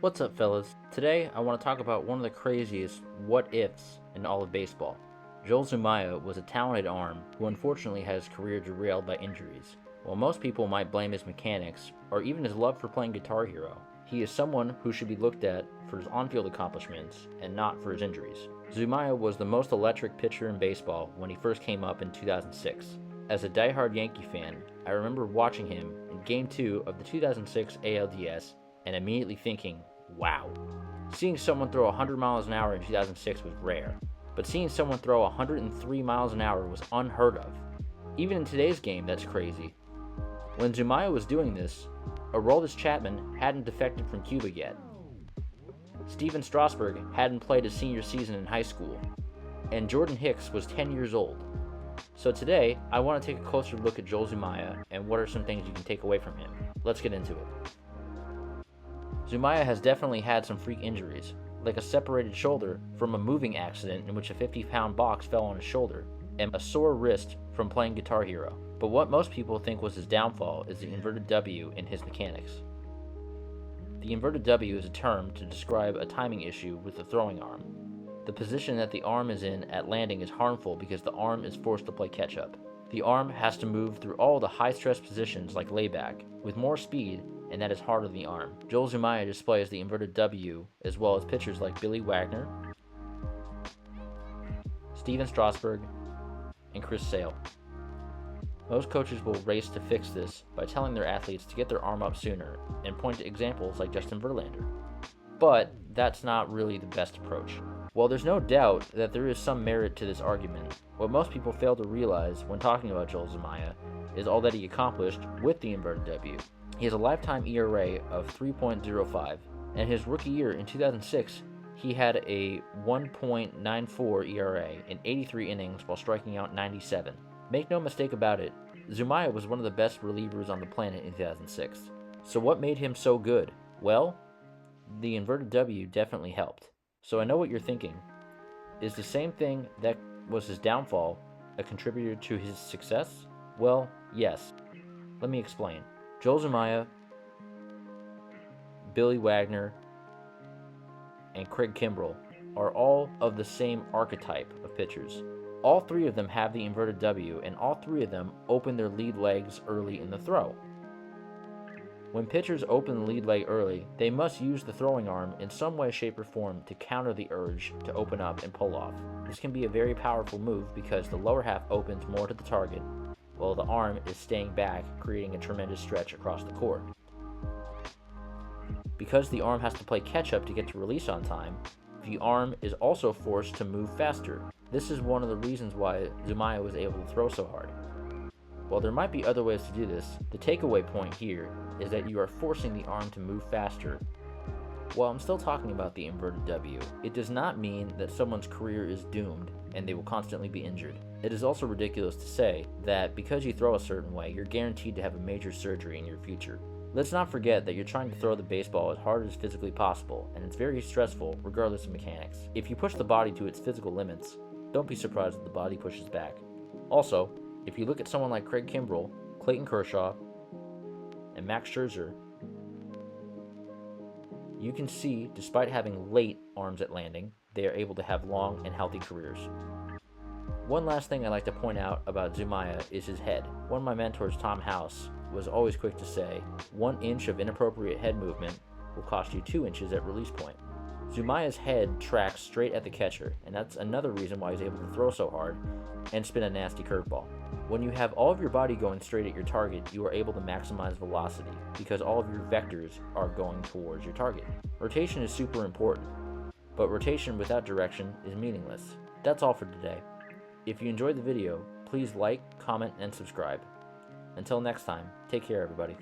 What's up, fellas? Today, I want to talk about one of the craziest what-ifs in all of baseball. Joel Zumaya was a talented arm who unfortunately had his career derailed by injuries. While most people might blame his mechanics, or even his love for playing Guitar Hero, he is someone who should be looked at for his on-field accomplishments and not for his injuries. Zumaya was the most electric pitcher in baseball when he first came up in 2006. As a diehard Yankee fan, I remember watching him in Game 2 of the 2006 ALDS and immediately thinking, wow. Seeing someone throw 100 miles an hour in 2006 was rare, but seeing someone throw 103 miles an hour was unheard of. Even in today's game, that's crazy. When Zumaya was doing this, Aroldis Chapman hadn't defected from Cuba yet. Steven Strasburg hadn't played his senior season in high school, and Jordan Hicks was 10 years old. So today, I want to take a closer look at Joel Zumaya and what are some things you can take away from him. Let's get into it. Zumaya has definitely had some freak injuries, like a separated shoulder from a moving accident in which a 50-pound box fell on his shoulder, and a sore wrist from playing Guitar Hero. But what most people think was his downfall is the inverted W in his mechanics. The inverted W is a term to describe a timing issue with the throwing arm. The position that the arm is in at landing is harmful because the arm is forced to play catch-up. The arm has to move through all the high-stress positions like layback, with more speed, and that is hard on the arm. Joel Zumaya displays the inverted W as well as pitchers like Billy Wagner, Steven Strasburg, and Chris Sale. Most coaches will race to fix this by telling their athletes to get their arm up sooner and point to examples like Justin Verlander. But that's not really the best approach. While there's no doubt that there is some merit to this argument, what most people fail to realize when talking about Joel Zumaya is all that he accomplished with the inverted W. He has a lifetime ERA of 3.05, and his rookie year in 2006, he had a 1.94 ERA in 83 innings while striking out 97. Make no mistake about it, Zumaya was one of the best relievers on the planet in 2006. So what made him so good? Well, the inverted W definitely helped. So I know what you're thinking. Is the same thing that was his downfall a contributor to his success? Well, yes. Let me explain. Joel Zumaya, Billy Wagner, and Craig Kimbrell are all of the same archetype of pitchers. All three of them have the inverted W, and all three of them open their lead legs early in the throw. When pitchers open the lead leg early, they must use the throwing arm in some way, shape, or form to counter the urge to open up and pull off. This can be a very powerful move because the lower half opens more to the target, while the arm is staying back, creating a tremendous stretch across the court. Because the arm has to play catch-up to get to release on time, the arm is also forced to move faster. This is one of the reasons why Zumaya was able to throw so hard. While there might be other ways to do this, the takeaway point here is that you are forcing the arm to move faster. While I'm still talking about the inverted W, it does not mean that someone's career is doomed and they will constantly be injured. It is also ridiculous to say that because you throw a certain way, you're guaranteed to have a major surgery in your future. Let's not forget that you're trying to throw the baseball as hard as physically possible, and it's very stressful regardless of mechanics. If you push the body to its physical limits, don't be surprised if the body pushes back. Also, if you look at someone like Craig Kimbrell, Clayton Kershaw, and Max Scherzer, you can see, despite having late arms at landing, they are able to have long and healthy careers. One last thing I'd like to point out about Zumaya is his head. One of my mentors, Tom House, was always quick to say, 1 inch of inappropriate head movement will cost you 2 inches at release point. Zumaya's head tracks straight at the catcher, and that's another reason why he's able to throw so hard and spin a nasty curveball. When you have all of your body going straight at your target, you are able to maximize velocity because all of your vectors are going towards your target. Rotation is super important, but rotation without direction is meaningless. That's all for today. If you enjoyed the video, please like, comment, and subscribe. Until next time, take care everybody.